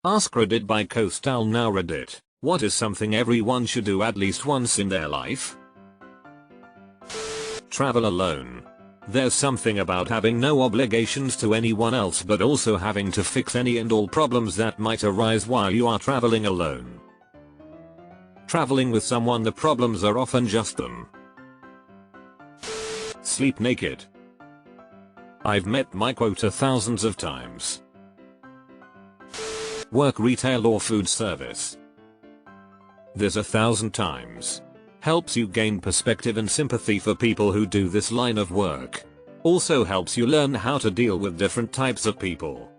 AskReddit by Coastal. Now Reddit, what is something everyone should do at least once in their life? Travel alone. There's something about having no obligations to anyone else but also having to fix any and all problems that might arise while you are traveling alone. Traveling with someone, the problems are often just them. Sleep naked. I've met my quota thousands of times. Work retail or food service. There's 1,000 times. Helps you gain perspective and sympathy for people who do this line of work. Also helps you learn how to deal with different types of people.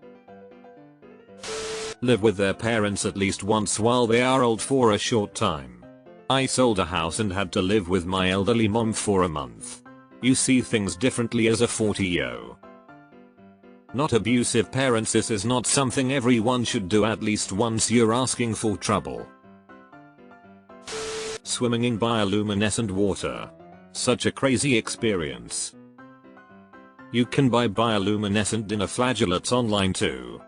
Live with their parents at least once while they are old for a short time. I sold a house and had to live with my elderly mom for a month. You see things differently as a 40-year-old. Not abusive parents. This is not something everyone should do at least once. You're asking for trouble. Swimming in bioluminescent water. Such a crazy experience. You can buy bioluminescent dinner flagellates online too.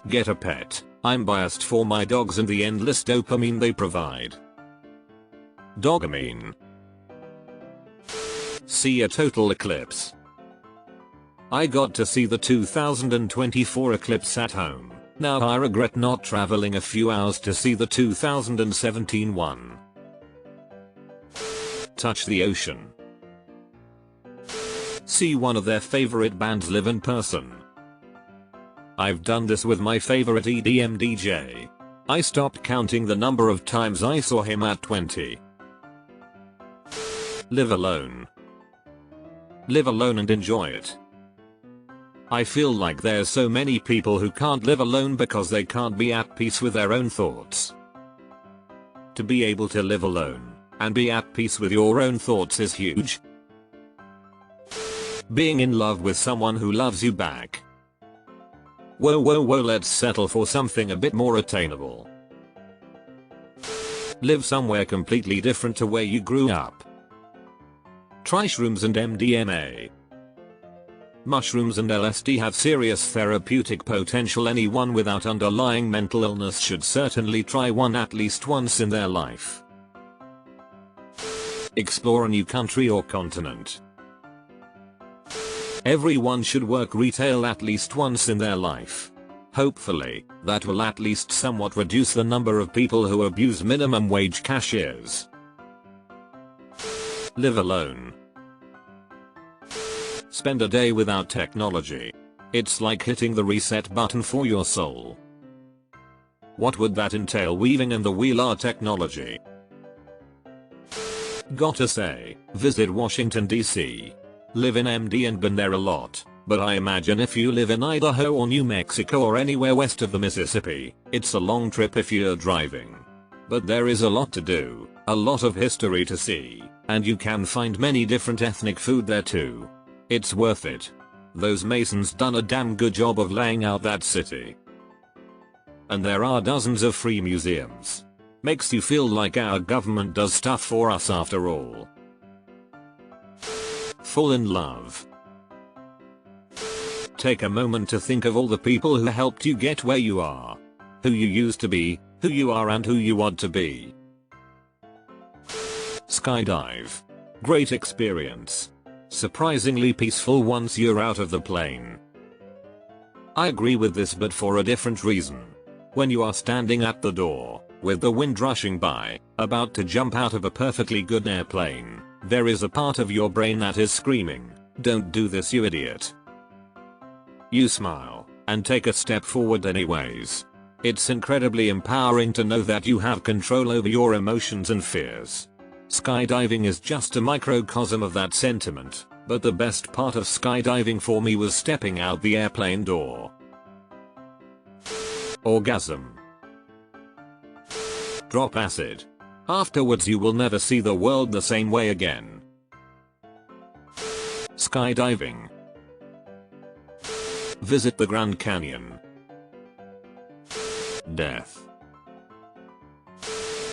Get a pet. I'm biased for my dogs and the endless dopamine they provide. Dopamine. See a total eclipse. I got to see the 2024 eclipse at home. Now I regret not traveling a few hours to see the 2017 one. Touch the ocean. See one of their favorite bands live in person. I've done this with my favorite EDM DJ. I stopped counting the number of times I saw him at 20. Live alone. Live alone and enjoy it. I feel like there's so many people who can't live alone because they can't be at peace with their own thoughts. To be able to live alone and be at peace with your own thoughts is huge. Being in love with someone who loves you back. Whoa, let's settle for something a bit more attainable. Live somewhere completely different to where you grew up. Try shrooms and MDMA. Mushrooms and LSD have serious therapeutic potential. Anyone without underlying mental illness should certainly try one at least once in their life. Explore a new country or continent. Everyone should work retail at least once in their life. Hopefully, that will at least somewhat reduce the number of people who abuse minimum wage cashiers. Live alone. Spend a day without technology. It's like hitting the reset button for your soul. What would that entail? Weaving in the wheeler technology. Gotta say, visit Washington DC. Live in MD and been there a lot, but I imagine if you live in Idaho or New Mexico or anywhere west of the Mississippi, it's a long trip if you're driving. But there is a lot to do, a lot of history to see, and you can find many different ethnic food there too. It's worth it. Those Masons done a damn good job of laying out that city. And there are dozens of free museums. Makes you feel like our government does stuff for us after all. Fall in love. Take a moment to think of all the people who helped you get where you are. Who you used to be, who you are and who you want to be. Skydive. Great experience. Surprisingly peaceful once you're out of the plane. I agree with this, but for a different reason. When you are standing at the door, with the wind rushing by, about to jump out of a perfectly good airplane, there is a part of your brain that is screaming, "Don't do this, you idiot." You smile, and take a step forward anyways. It's incredibly empowering to know that you have control over your emotions and fears. Skydiving is just a microcosm of that sentiment, but the best part of skydiving for me was stepping out the airplane door. Orgasm. Drop acid. Afterwards you will never see the world the same way again. Skydiving. Visit the Grand Canyon. Death.